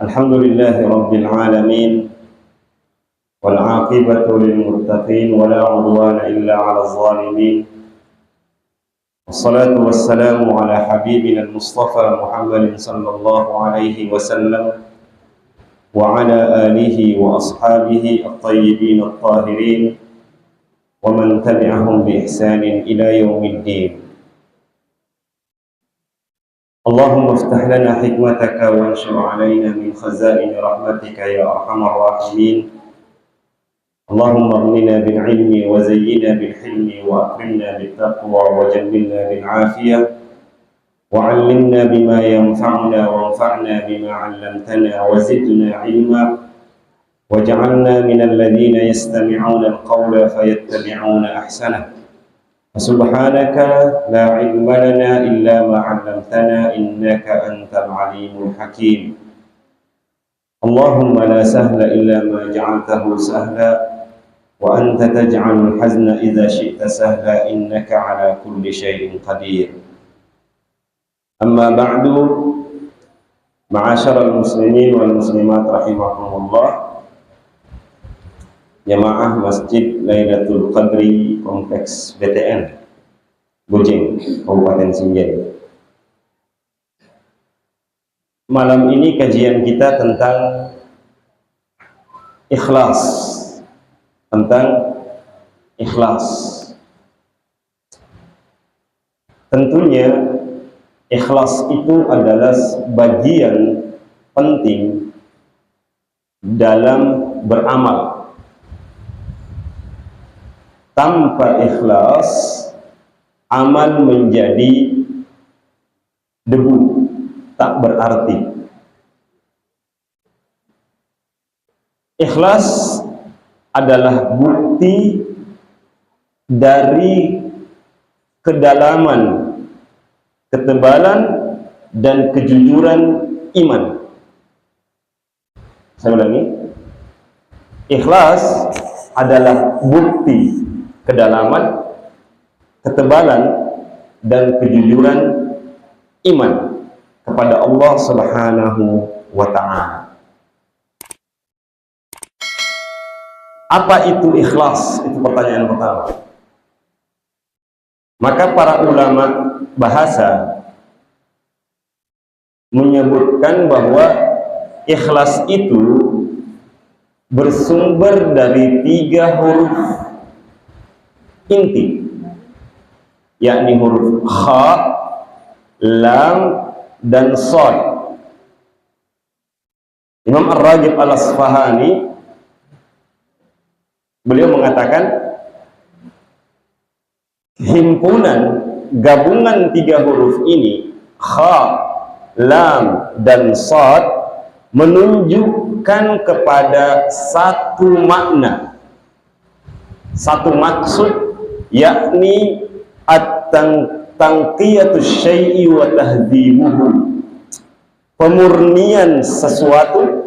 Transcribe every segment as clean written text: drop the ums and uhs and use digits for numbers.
الحمد لله رب العالمين والعاقبة للمتقين ولا عدوان إلا على الظالمين والصلاة والسلام على حبيبنا المصطفى محمد صلى الله عليه وسلم وعلى آله وأصحابه الطيبين الطاهرين ومن تبعهم بإحسان إلى يوم الدين. اللهم افتح لنا حكمتك وانشر علينا من خزائن رحمتك يا أرحم الراحمين. اللهم اغننا بالعلم وزينا بالحلم وأكرمنا بالتقوى وجملنا بالعافية وعلمنا بما ينفعنا وانفعنا بما علمتنا وزدنا علما واجعلنا من الذين يستمعون القول فيتبعون أحسنه. سبحانك لا علم لنا إلا ما علمتنا إنك أنت العليم الحكيم. اللهم لا سهل إلا ما جعلته سهلا وأنت تجعل الحزن إذا شئت سهلا إنك على كل شيء قدير. أما بعد، معاشر المسلمين والmuslimat rahimahumullah, jamaah Masjid Lailatul Qadri Kompleks BTN Bojeng, Kabupaten Sinjai. Malam ini kajian kita tentang ikhlas, Tentunya ikhlas itu adalah bagian penting dalam beramal. Tanpa ikhlas, amal menjadi debu, tak berarti. Ikhlas adalah bukti dari kedalaman, ketebalan, dan kejujuran iman. Saya ulangi, ikhlas adalah bukti kedalaman, ketebalan, dan kejujuran iman kepada Allah Subhanahu wa Ta'ala. Apa itu ikhlas? Itu pertanyaan pertama. Maka para ulama bahasa menyebutkan bahwa ikhlas itu bersumber dari 3 huruf inti, yakni huruf kha, lam, dan shad. Imam Ar-Raghib Al-Asfahani beliau mengatakan himpunan gabungan 3 huruf ini, kha, lam, dan shad, menunjukkan kepada satu makna, satu maksud, yakni at-tanqiyatus syai'i wa tahdzibuhu, pemurnian sesuatu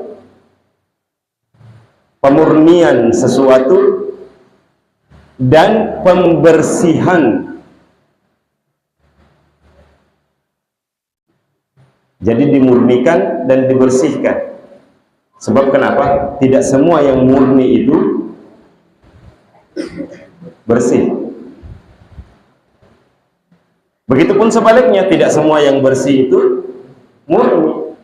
dan pembersihan. Jadi dimurnikan dan dibersihkan. Sebab kenapa? Tidak semua yang murni itu bersih. Begitupun sebaliknya, tidak semua yang bersih itu murni.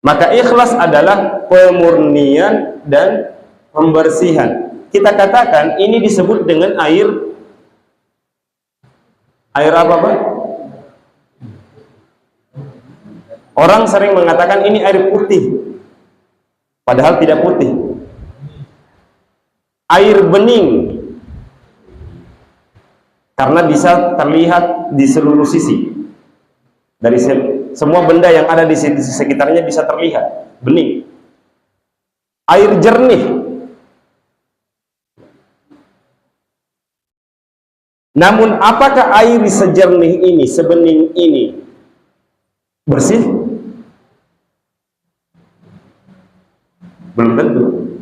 Maka ikhlas adalah pemurnian dan pembersihan. Kita katakan ini disebut dengan air apa, Pak? Orang sering mengatakan ini air putih, padahal tidak putih. Air bening, karena bisa terlihat di seluruh sisi. Dari semua benda yang ada di sekitarnya bisa terlihat, bening. Air jernih. Namun apakah air sejernih ini, sebening ini bersih? Belum tentu.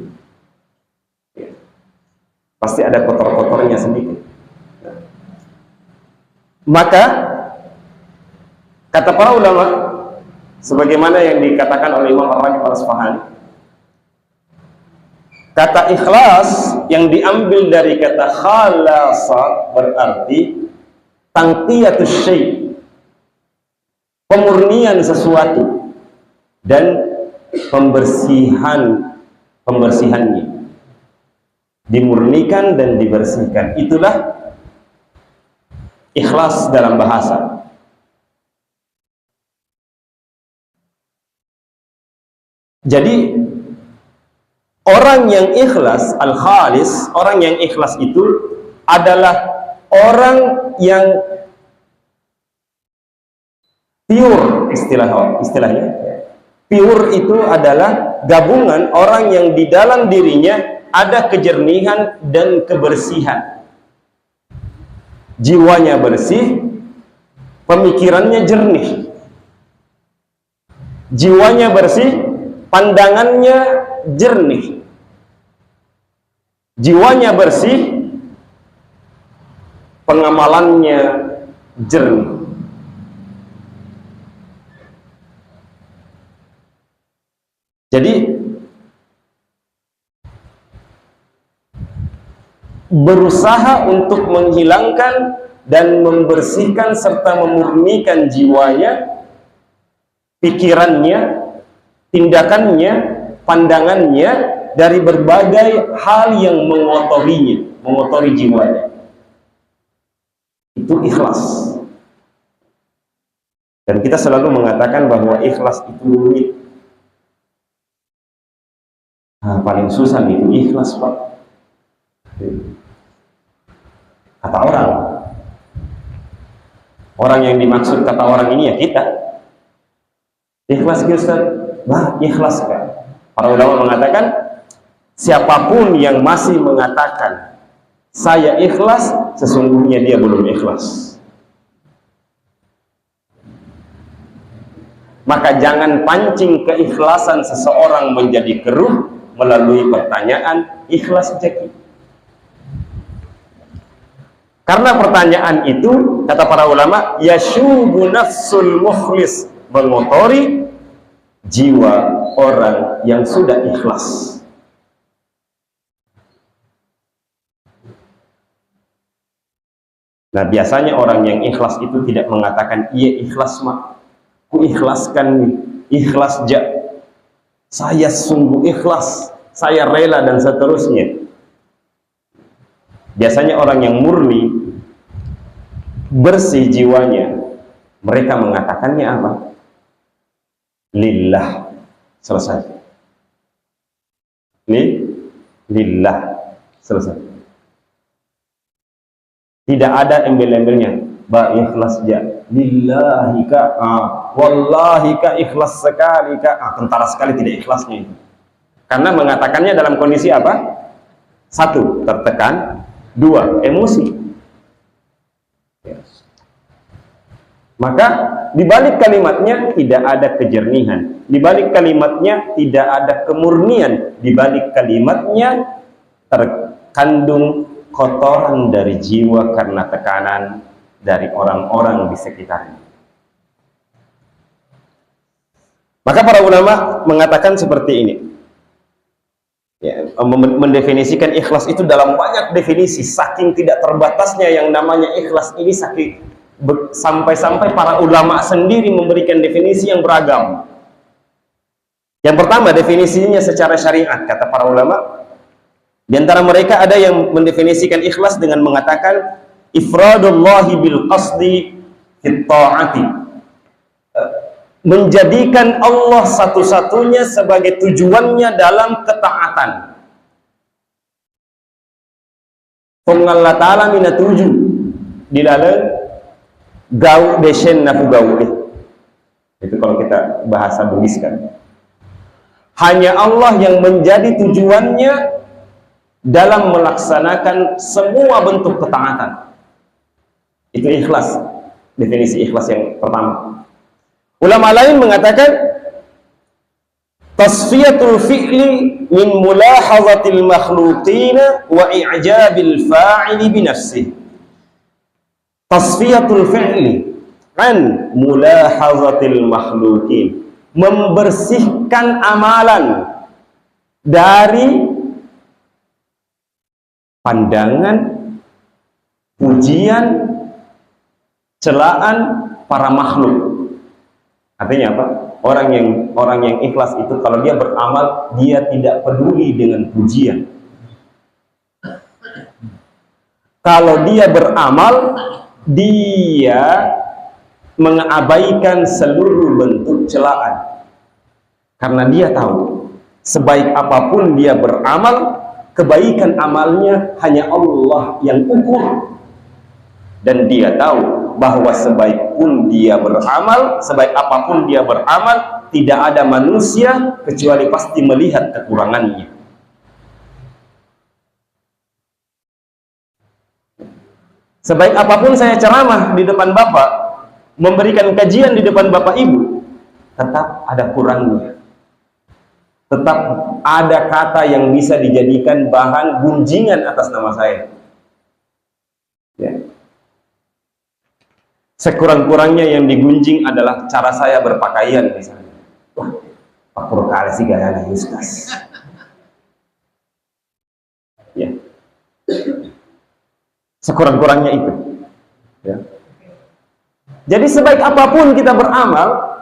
Pasti ada kotor-kotornya sedikit. Maka kata para ulama, sebagaimana yang dikatakan oleh Imam Ar-Raghib Al-Asfahani. Kata ikhlas yang diambil dari kata khalasa berarti tangqiyatus syai', pemurnian sesuatu dan pembersihannya, dimurnikan dan dibersihkan. Itulah ikhlas dalam bahasa. Jadi orang yang ikhlas, al-khalis, orang yang ikhlas itu adalah orang yang pure, istilahnya. Pure itu adalah gabungan orang yang di dalam dirinya ada kejernihan dan kebersihan. Jiwanya bersih, pemikirannya jernih. Jiwanya bersih, pandangannya jernih. Jiwanya bersih, pengamalannya jernih. Jadi berusaha untuk menghilangkan dan membersihkan serta memurnikan jiwanya, pikirannya, tindakannya, pandangannya dari berbagai hal yang mengotorinya, mengotori jiwanya. Itu ikhlas. Dan kita selalu mengatakan bahwa ikhlas itu rumit. Paling susah itu ikhlas, Pak. Kata orang yang dimaksud kata orang ini ya kita. Ikhlas Ustaz, ikhlas kan? Para ulama mengatakan siapapun yang masih mengatakan saya ikhlas, sesungguhnya dia belum ikhlas. Maka jangan pancing keikhlasan seseorang menjadi keruh melalui pertanyaan ikhlas jeki. Karena pertanyaan itu, kata para ulama, yashubu nafsul mukhlis, mengotori jiwa orang yang sudah ikhlas. Nah, biasanya orang yang ikhlas itu tidak mengatakan iya ikhlas mak, ku ikhlaskan, ikhlas saya sungguh ikhlas, saya rela dan seterusnya. Biasanya orang yang murni, bersih jiwanya, mereka mengatakannya apa? Lillah. Selesai. Lillah. Selesai. Tidak ada embel-embelnya. Ikhlas lillahi ka, wallahi ka, ikhlas sekali ka, kentara sekali tidak ikhlasnya itu. Karena mengatakannya dalam kondisi apa? Satu, tertekan. Dua, emosi. Maka di balik kalimatnya tidak ada kejernihan, di balik kalimatnya tidak ada kemurnian, di balik kalimatnya terkandung kotoran dari jiwa karena tekanan dari orang-orang di sekitarnya. Maka para ulama mengatakan seperti ini, ya, mendefinisikan ikhlas itu dalam banyak definisi, saking tidak terbatasnya yang namanya ikhlas ini, sampai-sampai para ulama sendiri memberikan definisi yang beragam. Yang pertama, definisinya secara syariat, kata para ulama. Di antara mereka ada yang mendefinisikan ikhlas dengan mengatakan ifradullahi bil qasdi fit ta'ati, menjadikan Allah satu-satunya sebagai tujuannya dalam ketaatan. Allah Ta'ala mina tuju di dalam gau desen nafu gau. Itu kalau kita bahasa Bugis kan. Hanya Allah yang menjadi tujuannya dalam melaksanakan semua bentuk ketaatan. Itu ikhlas, definisi ikhlas yang pertama. Ulama lain mengatakan tasfiyatul fi'li min mulahazatil makhluqina wa i'jabil fa'ili binafsih. Tasfiyatul fi'li an mulahazatil makhluqin, membersihkan amalan dari pandangan, pujian, celaan para makhluk. Artinya apa? Orang yang ikhlas itu kalau dia beramal, dia tidak peduli dengan pujian. Kalau dia beramal, dia mengabaikan seluruh bentuk celaan. Karena dia tahu, sebaik apapun dia beramal, kebaikan amalnya hanya Allah yang ukur. Dan dia tahu bahwa sebaik pun dia beramal, sebaik apapun dia beramal, tidak ada manusia kecuali pasti melihat kekurangannya. Sebaik apapun saya ceramah di depan Bapak, memberikan kajian di depan Bapak Ibu, tetap ada kurangnya. Tetap ada kata yang bisa dijadikan bahan gunjingan atas nama saya. Ya. Sekurang-kurangnya yang digunjing adalah cara saya berpakaian misalnya. Wah, Pak Pur kali sih gayanya Ustaz. Ya. Sekurang-kurangnya itu. Ya. Jadi sebaik apapun kita beramal,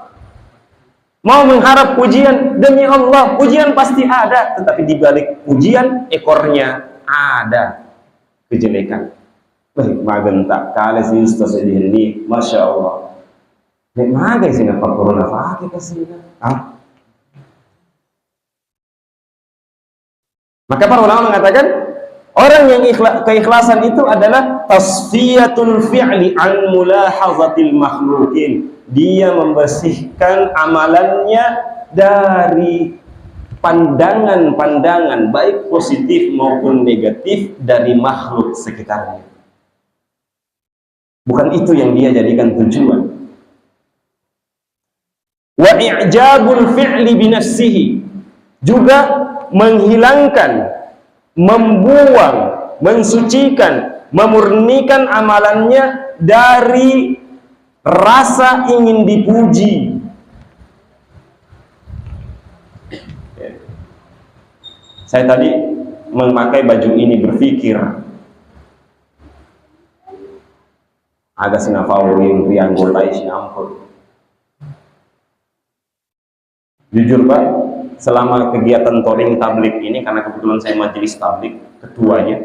mau mengharap pujian, demi Allah, pujian pasti ada. Tetapi di balik pujian, ekornya ada kejelekan. Baik, magen tak kali si Ustaz ini, Masya Allah. Nek magen sih ngapa corona pakai kesini? Maka para ulama mengatakan, orang yang keikhlasan itu adalah tasfiyatul fi'li an mulahazatil makhlukin. Dia membersihkan amalannya dari pandangan-pandangan baik positif maupun negatif dari makhluk sekitarnya. Bukan itu yang dia jadikan tujuan. Wa i'jabul fi'li binafsihi, juga menghilangkan, membuang, mensucikan, memurnikan amalannya dari rasa ingin dipuji. Saya tadi memakai baju ini berpikir agak sinafaurin rianggota isinampur. Jujur Pak, selama kegiatan touring tablik ini, karena kebetulan saya majelis tablik ketuanya,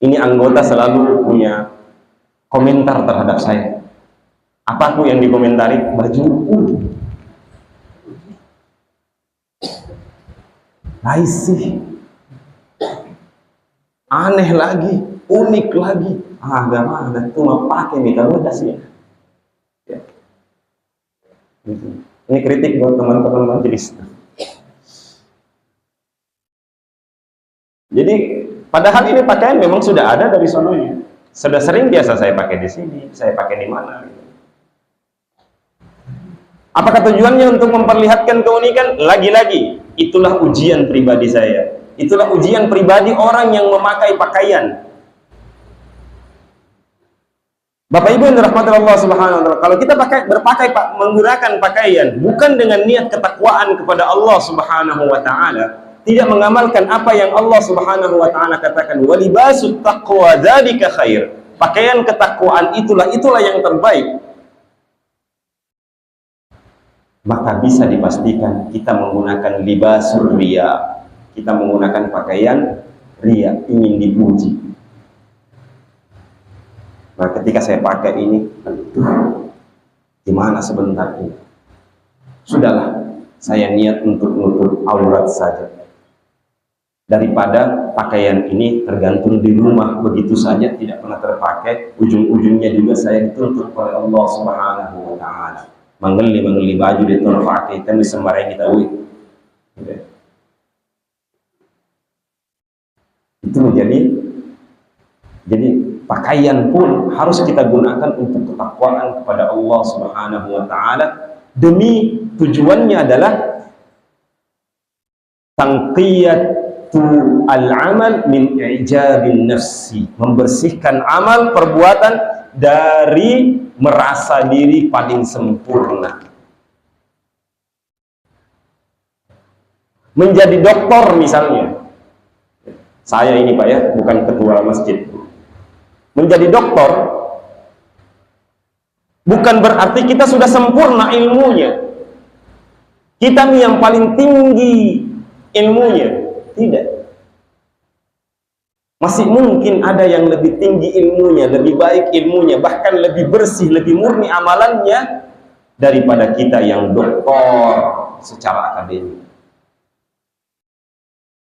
ini anggota selalu punya komentar terhadap saya. Apa tuh yang dikomentari? Bajuku raisi, aneh lagi, unik lagi. Agama ada tuh mau pakai nih kalau kasih. Ya. Ini kritik buat teman-teman majelis. Jadi padahal ini pakaian memang sudah ada dari sononya. Sudah sering biasa saya pakai di sini, saya pakai di mana. Apakah tujuannya untuk memperlihatkan keunikan? Lagi-lagi, itulah ujian pribadi saya. Itulah ujian pribadi orang yang memakai pakaian. Bapak Ibu yang dirahmati Allah Subhanahu wa taala, kalau kita menggunakan pakaian bukan dengan niat ketakwaan kepada Allah Subhanahu wa taala, tidak mengamalkan apa yang Allah Subhanahu wa taala katakan, walibasut taqwa dzalika khair. Pakaian ketakwaan itulah yang terbaik. Maka bisa dipastikan kita menggunakan libasul riya. Kita menggunakan pakaian riya, ingin dipuji. Nah, ketika saya pakai ini, gimana sebentar ini? Sudahlah, saya niat untuk menutup aurat saja. Daripada pakaian ini tergantung di rumah begitu saja tidak pernah terpakai, ujung-ujungnya juga saya dituntut oleh Allah Subhanahu wa taala. Mengeli baju di tol pakai kita sembarang kita itu jadi pakaian pun harus kita gunakan untuk ketakwaan kepada Allah Subhanahu wa taala, demi tujuannya adalah tanqiyatu al-amal min i'jabin nafsi, membersihkan amal perbuatan dari merasa diri paling sempurna. menjadi doktor misalnya. Saya ini Pak ya, bukan ketua masjid. Menjadi doktor bukan berarti kita sudah sempurna ilmunya. Kita nih yang paling tinggi ilmunya. Tidak. Masih mungkin ada yang lebih tinggi ilmunya, lebih baik ilmunya, bahkan lebih bersih, lebih murni amalannya daripada kita yang doktor secara akademik.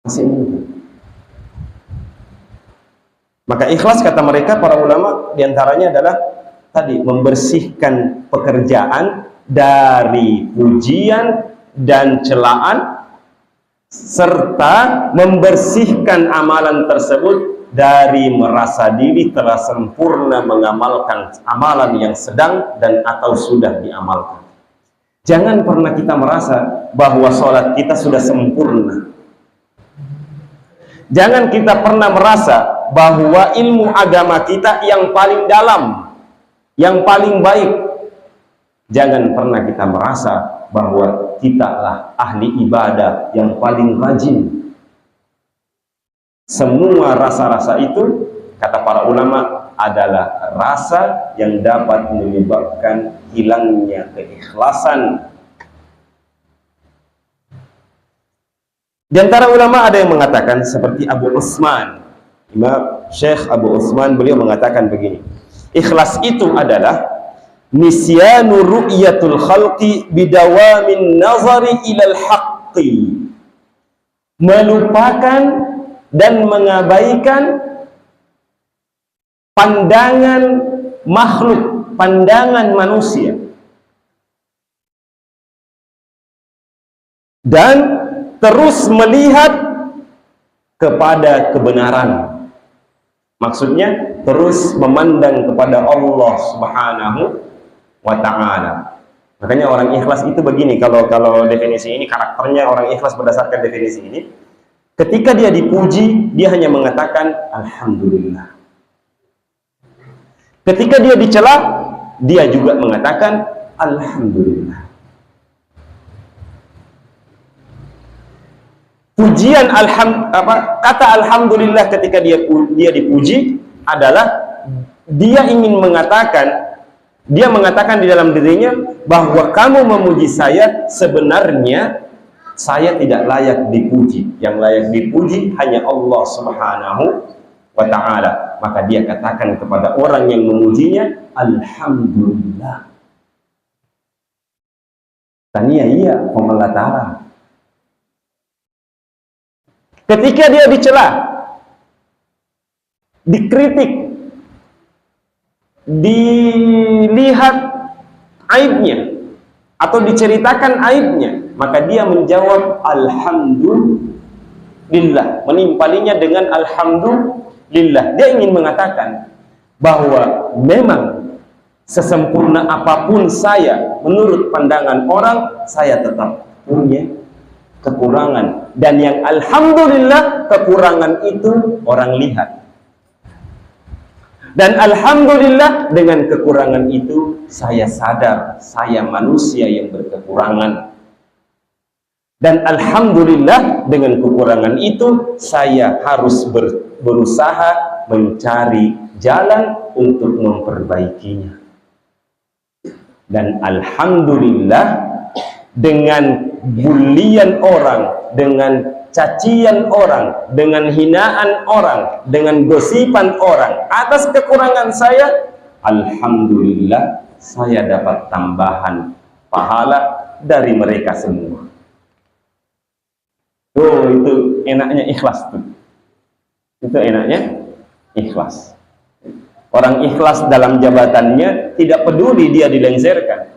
Masih mungkin. Maka ikhlas kata mereka para ulama diantaranya adalah tadi membersihkan pekerjaan dari pujian dan celaan, serta membersihkan amalan tersebut dari merasa diri telah sempurna mengamalkan amalan yang sedang dan atau sudah diamalkan. Jangan pernah kita merasa bahwa sholat kita sudah sempurna. Jangan kita pernah merasa bahwa ilmu agama kita yang paling dalam, yang paling baik. Jangan pernah kita merasa bahwa kita lah ahli ibadah yang paling rajin. Semua rasa-rasa itu, kata para ulama, adalah rasa yang dapat menyebabkan hilangnya keikhlasan. Di antara ulama ada yang mengatakan seperti Abu Utsman, Imam Syekh Abu Utsman, beliau mengatakan begini, ikhlas itu adalah nisyanu ru'yatul khalqi bidawamin nazari ilal haqqi, melupakan dan mengabaikan pandangan makhluk, pandangan manusia, dan terus melihat kepada kebenaran. Maksudnya terus memandang kepada Allah Subhanahu wa ta'ala. Makanya orang ikhlas itu begini, kalau definisi ini, karakternya orang ikhlas berdasarkan definisi ini, ketika dia dipuji, dia hanya mengatakan alhamdulillah. Ketika dia dicela, dia juga mengatakan alhamdulillah. Pujian kata alhamdulillah ketika dia dipuji adalah dia ingin mengatakan, dia mengatakan di dalam dirinya bahwa kamu memuji saya, sebenarnya saya tidak layak dipuji. Yang layak dipuji hanya Allah Subhanahu wa ta'ala. Maka dia katakan kepada orang yang memujinya, alhamdulillah. Tania iya pemelatara. Ketika dia dicela, dikritik, dilihat aibnya atau diceritakan aibnya, maka dia menjawab alhamdulillah, menimpalinya dengan alhamdulillah. Dia ingin mengatakan bahwa memang sesempurna apapun saya, menurut pandangan orang, saya tetap punya kekurangan, dan yang alhamdulillah kekurangan itu orang lihat, dan alhamdulillah dengan kekurangan itu saya sadar saya manusia yang berkekurangan, dan alhamdulillah dengan kekurangan itu saya harus berusaha mencari jalan untuk memperbaikinya, dan alhamdulillah dengan bulian orang, dengan cacian orang, dengan hinaan orang, dengan gosipan orang atas kekurangan saya, alhamdulillah saya dapat tambahan pahala dari mereka semua. Oh, itu enaknya ikhlas tuh. Itu enaknya ikhlas. Orang ikhlas dalam jabatannya tidak peduli dia dilengsarkan.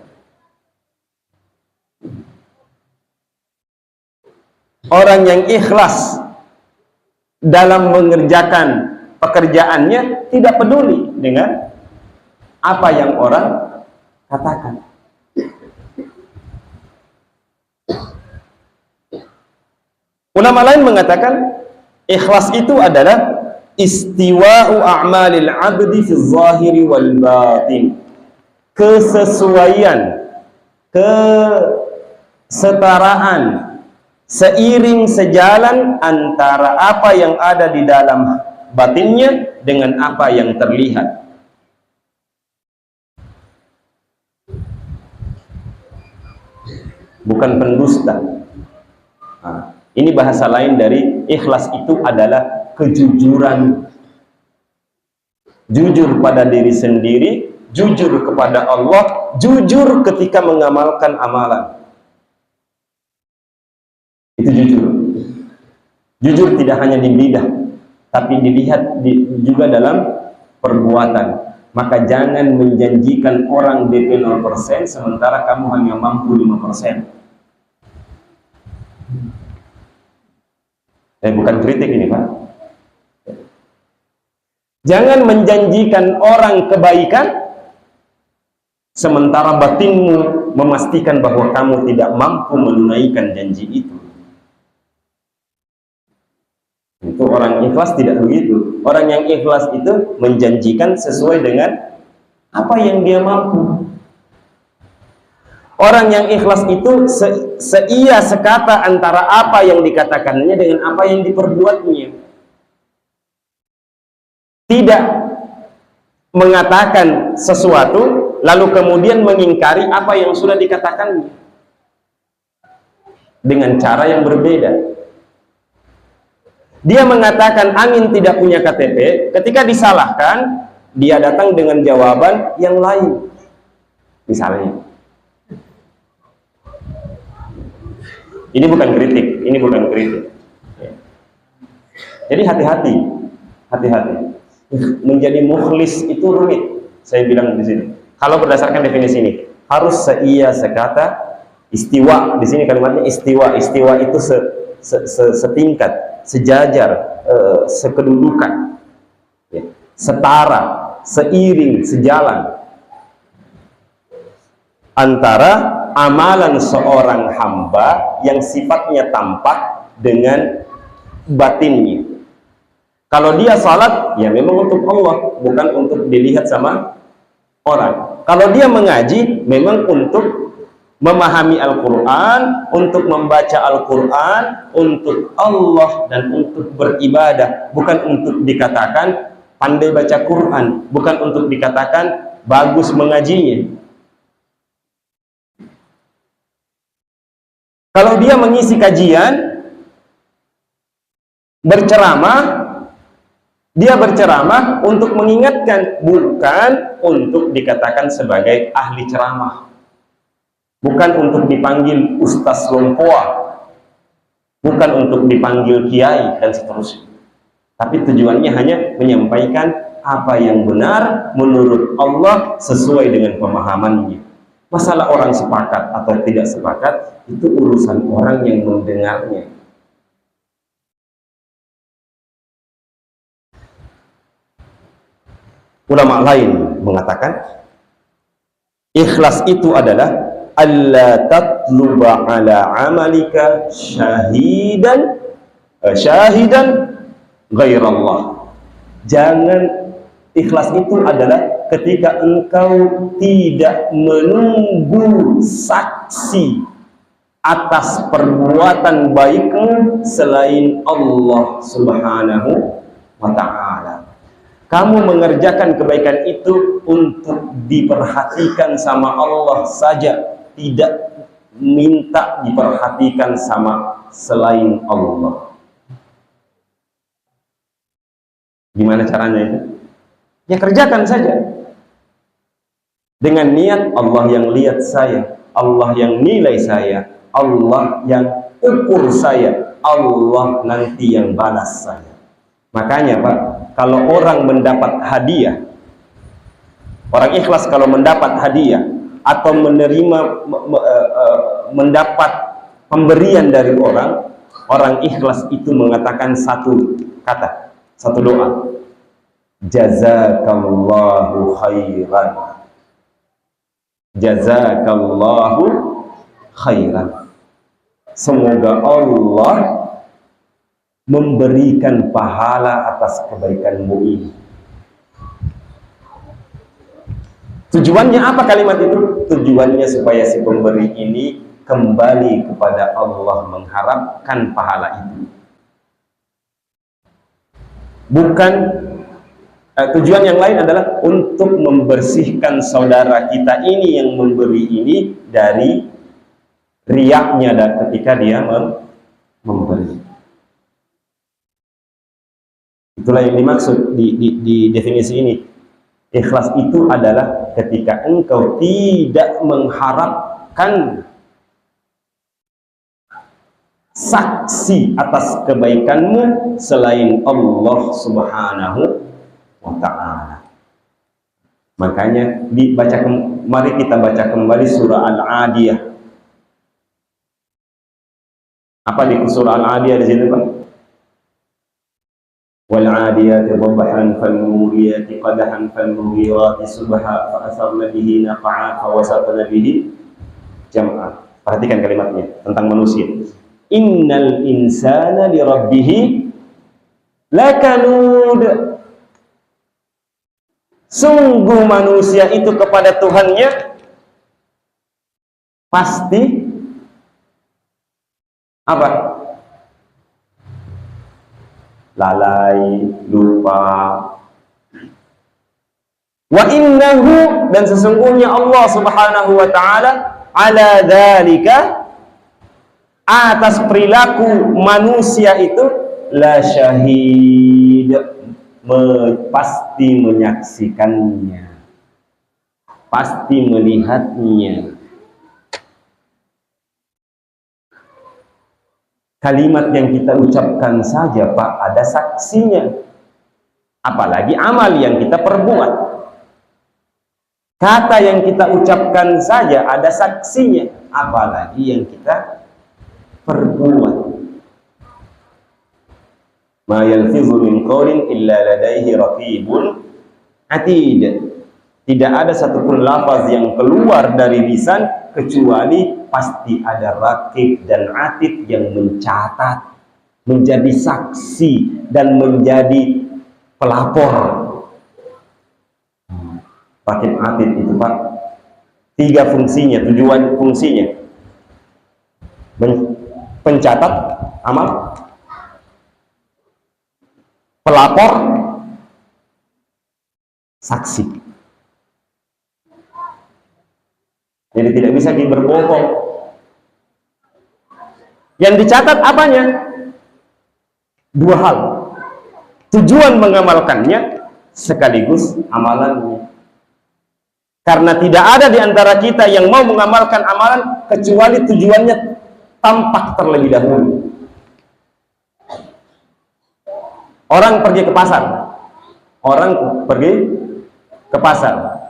Orang yang ikhlas dalam mengerjakan pekerjaannya tidak peduli dengan apa yang orang katakan. Ulama lain mengatakan ikhlas itu adalah istiwa'u a'malil 'abdi fi zahiri wal batin. Kesesuaian, kesetaraan, seiring sejalan antara apa yang ada di dalam batinnya dengan apa yang terlihat. Bukan pendusta. Nah, ini bahasa lain dari ikhlas itu adalah kejujuran. Jujur pada diri sendiri, jujur kepada Allah, jujur ketika mengamalkan amalan. Itu jujur. Jujur tidak hanya di lidah, tapi dilihat juga dalam perbuatan. Maka jangan menjanjikan orang DP 0% sementara kamu hanya mampu 5%. Bukan kritik ini, Pak. Jangan menjanjikan orang kebaikan sementara batinmu memastikan bahwa kamu tidak mampu menunaikan janji itu. Itu orang ikhlas tidak begitu. Orang yang ikhlas itu menjanjikan sesuai dengan apa yang dia mampu. Orang yang ikhlas itu seia sekata antara apa yang dikatakannya dengan apa yang diperbuatnya. Tidak mengatakan sesuatu lalu kemudian mengingkari apa yang sudah dikatakannya dengan cara yang berbeda. Dia mengatakan Amin tidak punya KTP, ketika disalahkan, dia datang dengan jawaban yang lain. Misalnya. Ini bukan kritik, ini bukan kritik. Jadi hati-hati, hati-hati. Menjadi mukhlis itu rumit. Saya bilang di sini. Kalau berdasarkan definisi ini, harus seia sekata, istiwa. Di sini kalimatnya istiwa. Istiwa itu setingkat, sejajar, sekedudukan, ya, setara, seiring, sejalan antara amalan seorang hamba yang sifatnya tampak dengan batinnya. Kalau dia salat, ya memang untuk Allah, bukan untuk dilihat sama orang. Kalau dia mengaji, memang untuk memahami Al-Quran, untuk membaca Al-Quran, untuk Allah dan untuk beribadah, bukan untuk dikatakan pandai baca Quran, bukan untuk dikatakan bagus mengajinya. Kalau dia mengisi kajian, berceramah, dia berceramah untuk mengingatkan, bukan untuk dikatakan sebagai ahli ceramah. Bukan untuk dipanggil Ustaz Lompoa, bukan untuk dipanggil Kiai dan seterusnya. Tapi tujuannya hanya menyampaikan apa yang benar menurut Allah sesuai dengan pemahamannya. Masalah orang sepakat atau tidak sepakat itu urusan orang yang mendengarnya. Ulama lain mengatakan ikhlas itu adalah alla tatluba ala amalika syahidan ghairallah. Jangan, ikhlas itu adalah ketika engkau tidak menunggu saksi atas perbuatan baikmu selain Allah Subhanahu wa ta'ala. Kamu mengerjakan kebaikan itu untuk diperhatikan sama Allah saja, tidak minta diperhatikan sama selain Allah. Gimana caranya itu? Ya kerjakan saja dengan niat Allah yang lihat saya, Allah yang nilai saya, Allah yang ukur saya, Allah nanti yang balas saya. Makanya Pak, kalau orang mendapat hadiah, orang ikhlas kalau mendapat hadiah atau menerima mendapat pemberian dari orang, orang ikhlas itu mengatakan satu kata, satu doa, jazakallahu khairan, jazakallahu khairan. Semoga Allah memberikan pahala atas kebaikanmu ini. Tujuannya apa kalimat itu? Tujuannya supaya si pemberi ini kembali kepada Allah mengharapkan pahala itu. Bukan tujuan yang lain adalah untuk membersihkan saudara kita ini yang memberi ini dari riaknya dan ketika dia memberi. Itulah yang dimaksud di definisi ini. Ikhlas itu adalah ketika engkau tidak mengharapkan saksi atas kebaikanmu selain Allah Subhanahu wa ta'ala. Makanya mari kita baca kembali surah Al-Adiyah. Apa di surah Al-Adiyah di situ, Pak? Wal 'adiyati dhabhan fal muriyati qadhan fal mughirati subha fa asarna bihi naqa'a fa wasatna bihi jam'a. Perhatikan kalimatnya tentang manusia. Innal insana li rabbih lakanud. Sungguh manusia itu kepada Tuhannya pasti apa? Lalai, lupa. Wa innahu, dan sesungguhnya Allah Subhanahu wa ta'ala ala dzalika, atas perilaku manusia itu la syahid, pasti menyaksikannya, pasti melihatnya. Kalimat yang kita ucapkan saja, Pak, ada saksinya. Apalagi amal yang kita perbuat. Kata yang kita ucapkan saja ada saksinya. Apalagi yang kita perbuat. Ma yalfizu min qawlin illa ladaihi raqibun atid. Tidak ada satupun lafaz yang keluar dari lisan kecuali pasti ada raqib dan atid yang mencatat, menjadi saksi dan menjadi pelapor. Raqib atid itu, Pak, 3 fungsinya, tujuan fungsinya: pencatat amal, pelapor, saksi. Jadi tidak bisa berbohong. Yang dicatat apanya? 2 hal. Tujuan mengamalkannya sekaligus amalannya. Karena tidak ada di antara kita yang mau mengamalkan amalan kecuali tujuannya tampak terlebih dahulu. Orang pergi ke pasar.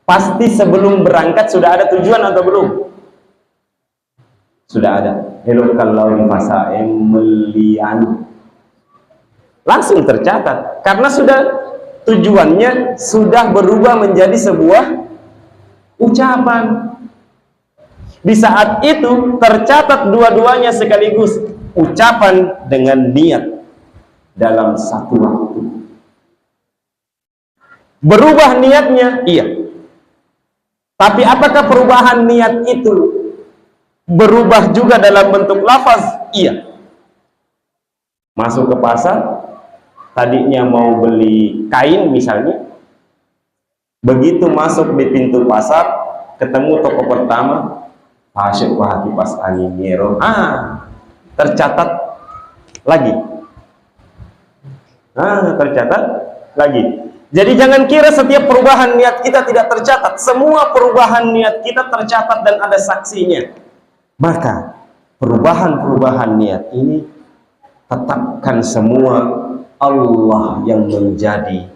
Pasti sebelum berangkat sudah ada tujuan atau belum? Sudah ada. Kalau fasaem melian, langsung tercatat karena sudah tujuannya sudah berubah menjadi sebuah ucapan. Di saat itu tercatat dua-duanya sekaligus, ucapan dengan niat dalam satu waktu. Berubah niatnya, iya. Tapi apakah perubahan niat itu berubah juga dalam bentuk lafaz? Iya. Masuk ke pasar, tadinya mau beli kain misalnya, begitu masuk di pintu pasar, ketemu toko pertama, asyik wahati pas angin nyero, tercatat lagi. Tercatat lagi. Jadi jangan kira setiap perubahan niat kita tidak tercatat. Semua perubahan niat kita tercatat dan ada saksinya. Maka perubahan-perubahan niat ini tetapkan semua Allah yang menjadi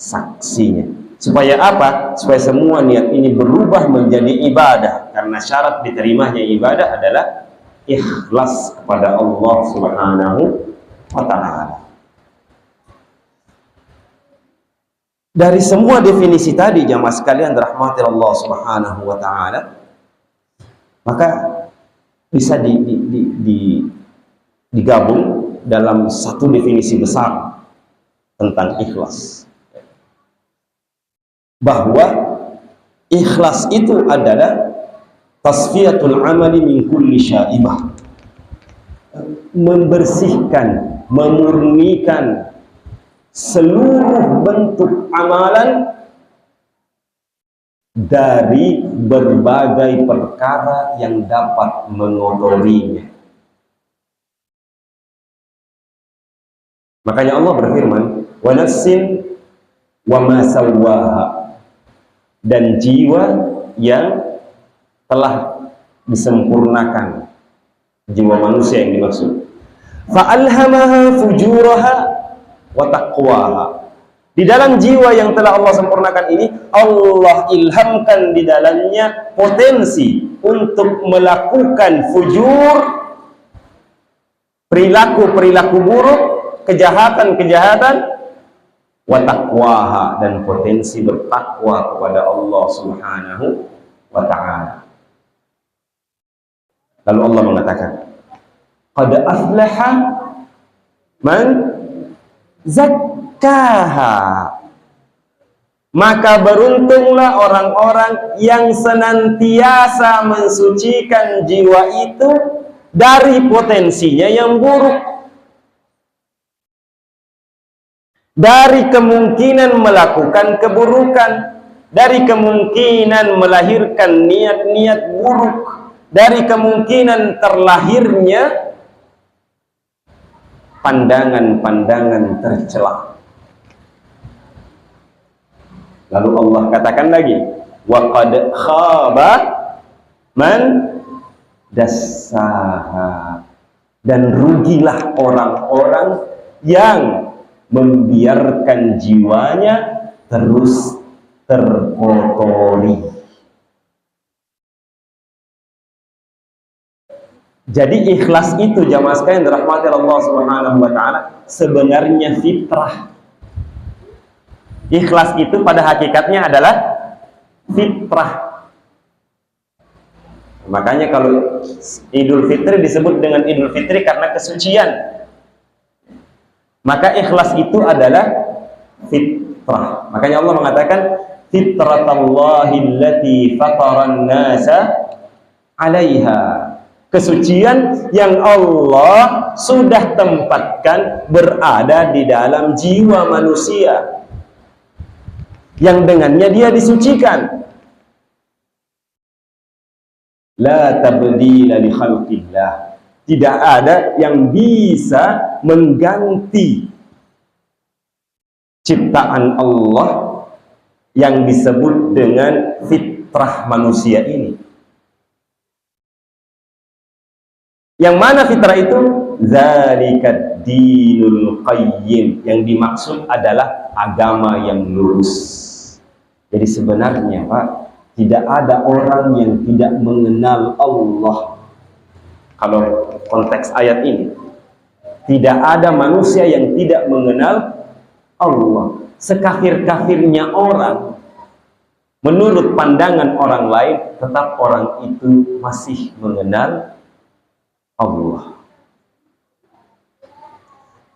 saksinya. Supaya apa? Supaya semua niat ini berubah menjadi ibadah. Karena syarat diterimanya ibadah adalah ikhlas kepada Allah Subhanahu wa ta'ala. Dari semua definisi tadi, jamaah sekalian dirahmati Allah Subhanahu wa ta'ala, maka bisa digabung dalam satu definisi besar tentang ikhlas. Bahwa ikhlas itu adalah tasfiyatul amali min kulli syaibah, membersihkan, memurnikan seluruh bentuk amalan dari berbagai perkara yang dapat mengotorinya. Makanya Allah berfirman, wa nafsin wa ma sawwaha, dan jiwa yang telah disempurnakan, jiwa manusia yang dimaksud. Fa'alhamaha fujuraha wa taqwaha. Di dalam jiwa yang telah Allah sempurnakan ini, Allah ilhamkan di dalamnya potensi untuk melakukan fujur, perilaku-perilaku buruk, kejahatan-kejahatan, wa taqwaha, dan potensi bertakwa kepada Allah Subhanahu wa ta'ala. Lalu Allah mengatakan, qad aflaha man zakkaha, maka beruntunglah orang-orang yang senantiasa mensucikan jiwa itu dari potensinya yang buruk, dari kemungkinan melakukan keburukan, dari kemungkinan melahirkan niat-niat buruk, dari kemungkinan terlahirnya pandangan-pandangan tercela. Lalu Allah katakan lagi, wa qad khaba man dassaha, dan rugilah orang-orang yang membiarkan jiwanya terus terkotori. Jadi ikhlas itu, jamaah sekalian dirahmati Allah Subhanahu wa ta'ala, sebenarnya fitrah. Ikhlas itu pada hakikatnya adalah fitrah. Makanya kalau Idul Fitri disebut dengan Idul Fitri karena kesucian. Maka ikhlas itu adalah fitrah. Makanya Allah mengatakan, fitratallahi allati fataran nasa 'alaiha. Kesucian yang Allah sudah tempatkan berada di dalam jiwa manusia, yang dengannya dia disucikan. La tabdila li khalqillah. Tidak ada yang bisa mengganti ciptaan Allah yang disebut dengan fitrah manusia ini. Yang mana fitrah itu? Zalikad dinul qayyim. Yang dimaksud adalah agama yang lurus. Jadi sebenarnya Pak, tidak ada orang yang tidak mengenal Allah. Kalau konteks ayat ini, tidak ada manusia yang tidak mengenal Allah. Sekafir-kafirnya orang, menurut pandangan orang lain, tetap orang itu masih mengenal Allah.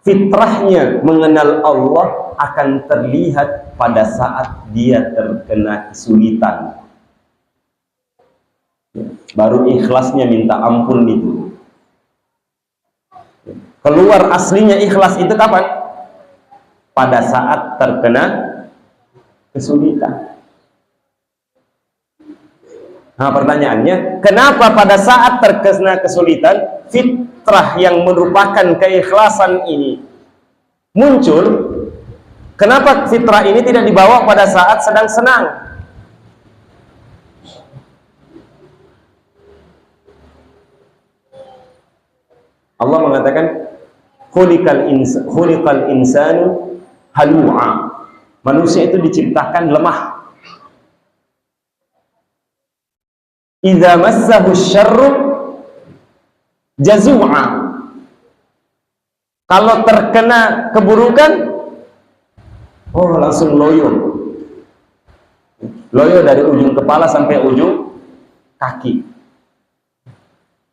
Fitrahnya mengenal Allah akan terlihat pada saat dia terkena kesulitan. Baru ikhlasnya minta ampun itu. Keluar aslinya ikhlas itu kapan? Pada saat terkena kesulitan. Nah, pertanyaannya, kenapa pada saat terkena kesulitan, fitrah yang merupakan keikhlasan ini muncul? Kenapa fitrah ini tidak dibawa pada saat sedang senang? Allah mengatakan, khuliqal insanu halu'a. Manusia itu diciptakan lemah. Idza massahu syarru jazu'a. Kalau terkena keburukan, oh langsung loyo. Loyo dari ujung kepala sampai ujung kaki.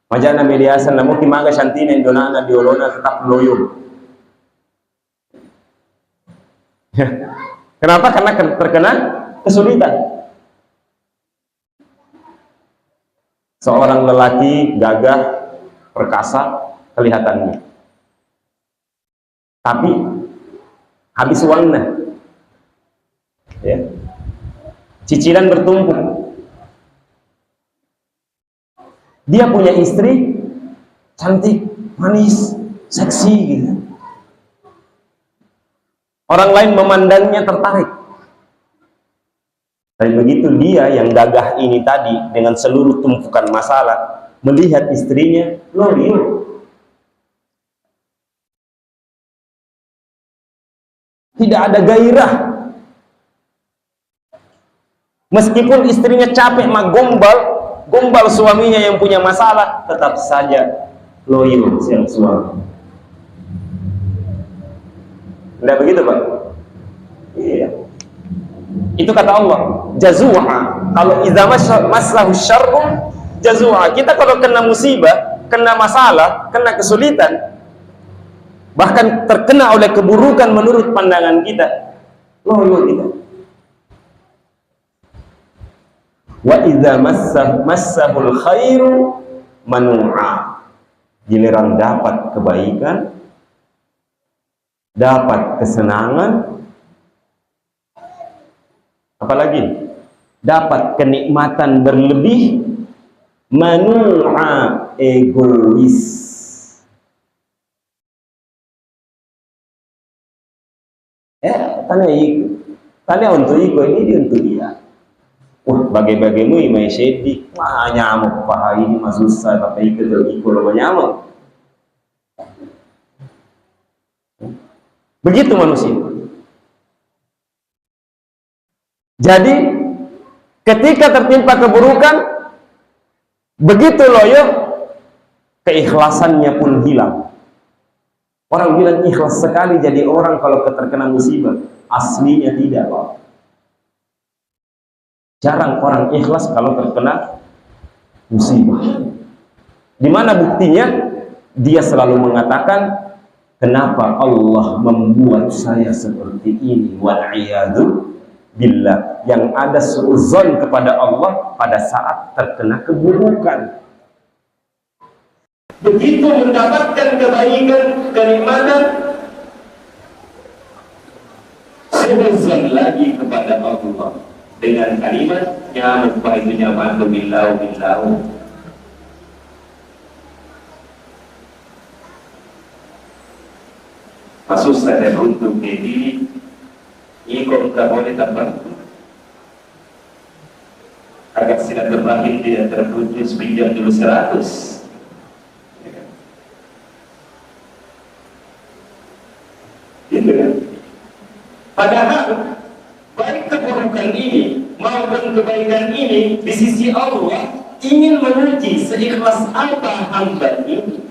Majana mediasan namu kimaga shantina indonana diolona tetap loyo. Kenapa? Karena terkena kesulitan. Seorang lelaki gagah, perkasa kelihatannya, tapi habis uangnya, ya. Cicilan bertumpuk. Dia punya istri cantik, manis, seksi gitu. Orang lain memandangnya tertarik. Dan begitu dia yang gagah ini tadi dengan seluruh tumpukan masalah melihat istrinya loyo. Tidak ada gairah. Meskipun istrinya capek gombal suaminya yang punya masalah, tetap saja loyo sang suami. Tidak begitu, Pak? Iya. Itu kata Allah, jazu'a. Kalau idza massahu syarrun jazu'a. Kita kalau kena musibah, kena masalah, kena kesulitan, bahkan terkena oleh keburukan menurut pandangan kita, loyo kita. Wa idza massahul khairu manu'a. Giliran dapat kebaikan, dapat kesenangan, apalagi dapat kenikmatan berlebih, manu'a, egois. Tanya untuk iko ini untuk dia. Wah, bagai-bagaimu imai sedi, wah nyamuk paha ini mah susah, tapi iko lo nyamuk. Begitu manusia. Jadi ketika tertimpa keburukan, begitu loyo, keikhlasannya pun hilang. Orang bilang ikhlas sekali jadi orang kalau terkena musibah. Aslinya tidak, Pak. Jarang orang ikhlas kalau terkena musibah. Di mana buktinya? Dia selalu mengatakan, kenapa Allah membuat saya seperti ini? Wal'iyadu billah. Yang ada suudzon kepada Allah pada saat terkena keburukan. Begitu mendapatkan kebaikan, kenikmatan, suudzon lagi kepada Allah dengan kalimat nyamuk itu nyaman billahu. Maksud saya untuk diri ini kok tidak boleh terbantu agar silaturahim tidak terputus, pinjam dulu 100. Gitu kan? Padahal baik keburukan ini maupun kebaikan ini di sisi Allah ingin menguji seikhlas apa hamba ini.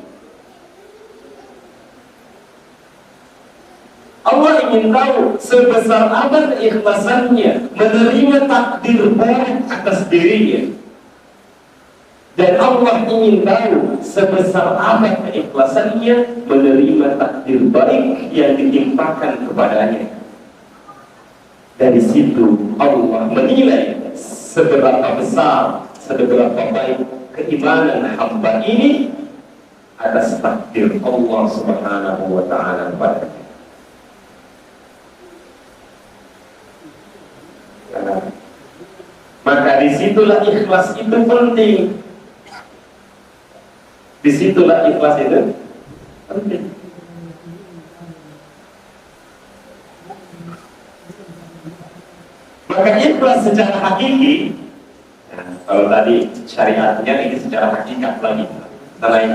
Allah ingin tahu sebesar apa keikhlasannya menerima takdir buruk atas dirinya. Dan Allah ingin tahu sebesar apa keikhlasannya menerima takdir baik yang ditimpakan kepadanya. Dari situ Allah menilai seberapa besar, seberapa baik keimanan hamba ini atas takdir Allah Subhanahu wa ta'ala kepadanya. Maka disitulah ikhlas itu penting. Disitulah ikhlas itu penting. Maka ikhlas secara hakiki, kalau tadi syariatnya ini secara hakikat lagi, selain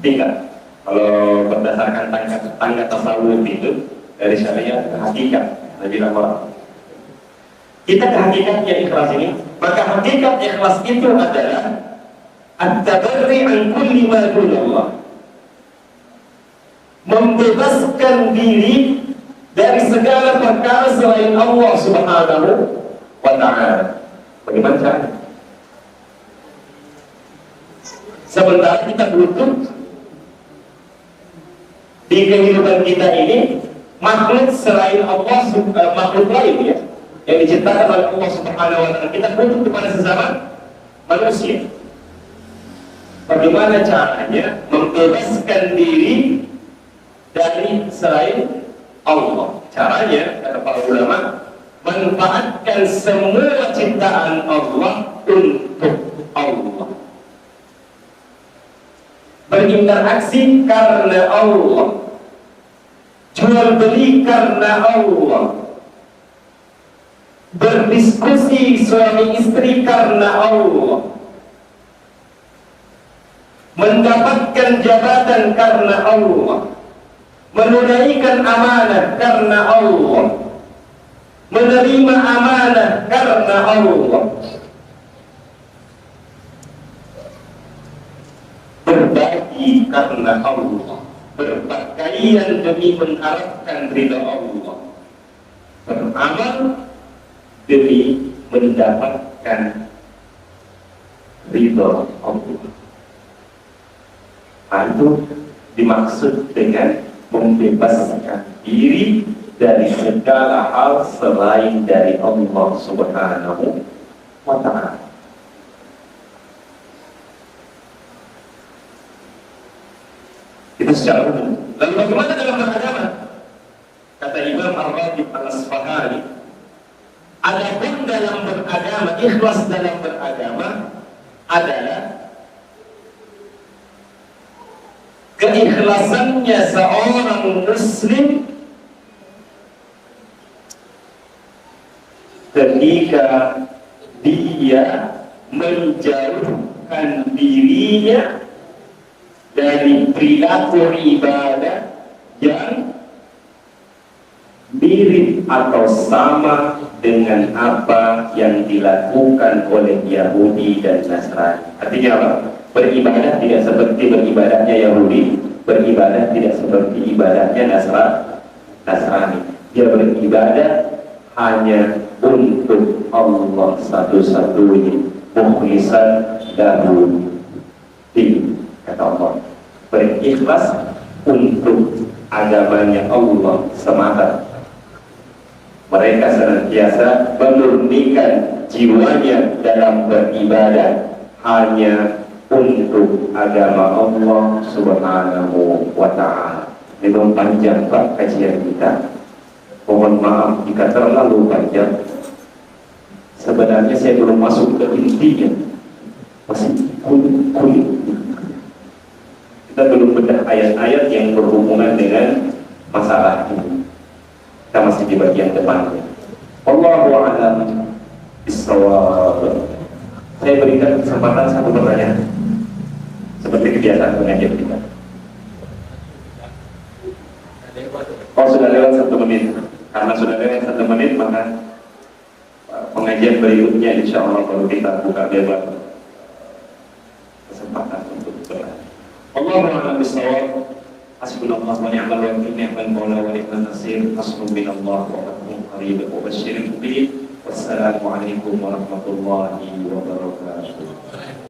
tingkat. Kalau berdasarkan tangga tasawuf itu dari syariat ke hakikat lebih lama. Kita ke hakikatnya ikhlas ini, maka hakikat ikhlas itu adalah at-tabarri an kulli ma dunallah. Membebaskan diri dari segala perkara selain Allah Subhanahu wa ta'ala. Bagaimana caranya? Sementara kita butuh di kehidupan kita ini makhluk selain Allah, makhluk lain ya, yang diciptakan oleh Allah Subhanahu wa ta'ala. Kita butuh kepada sesama manusia. Bagaimana caranya membebaskan diri dari selain Allah? Caranya, kata para ulama, manfaatkan semua ciptaan Allah untuk Allah. Berinteraksi karena Allah, jual beli karena Allah, berdiskusi suami istri karena Allah, mendapatkan jabatan karena Allah, menunaikan amanah karena Allah, menerima amanah karena Allah, berbagi karena Allah, berpakaian demi mengharapkan ridha Allah, beramal demi mendapatkan ridha Allah. Itu dimaksud dengan membebaskan diri dari segala hal selain dari Allah Subhanahu wa Ta'ala. Itu secara umum. Lalu bagaimana dalam beragama? Kata Imam Ar-Raghib Al-Asfahani, adapun dalam beragama, ikhlas dalam beragama adalah keikhlasannya seorang muslim ketika dia menjauhkan dirinya dari perilaku ibadah yang mirip atau sama dengan apa yang dilakukan oleh Yahudi dan Nasrani. Artinya apa? Beribadah tidak seperti beribadahnya Yahudi, beribadah tidak seperti ibadahnya Nasrani. Dia beribadah hanya untuk Allah satu-satunya, mukhlishan lahu din, kata Allah. Berikhlas untuk agamanya Allah semata. Mereka senantiasa memurnikan jiwanya dalam beribadah hanya untuk agama Allah Subhanahu wa Ta'ala. Memang panjang Pak kajian kita. Mohon maaf jika terlalu panjang. Sebenarnya saya belum masuk ke intinya, masih kulit. Kita belum bedah ayat-ayat yang berhubungan dengan masalah ini. Kita masih di bagian depannya. Wallahu a'lam bishawab. Saya berikan kesempatan satu pertanyaan, seperti kebiasaan pengajian kita. Oh, sudah lewat 1 menit. Karena sudah lewat 1 menit, maka pengajian berikutnya insya Allah baru kita buka bebas kesempatan untuk bertanya. Allahu a'lam bishawab. Hasbunallahu wa ni'mal wakeel, ni'mal maula wa ni'man nasir. Hasbunallahu wa ni'mal qarib wa basyiril mu'minin. Wassalamualaikum warahmatullahi wabarakatuh.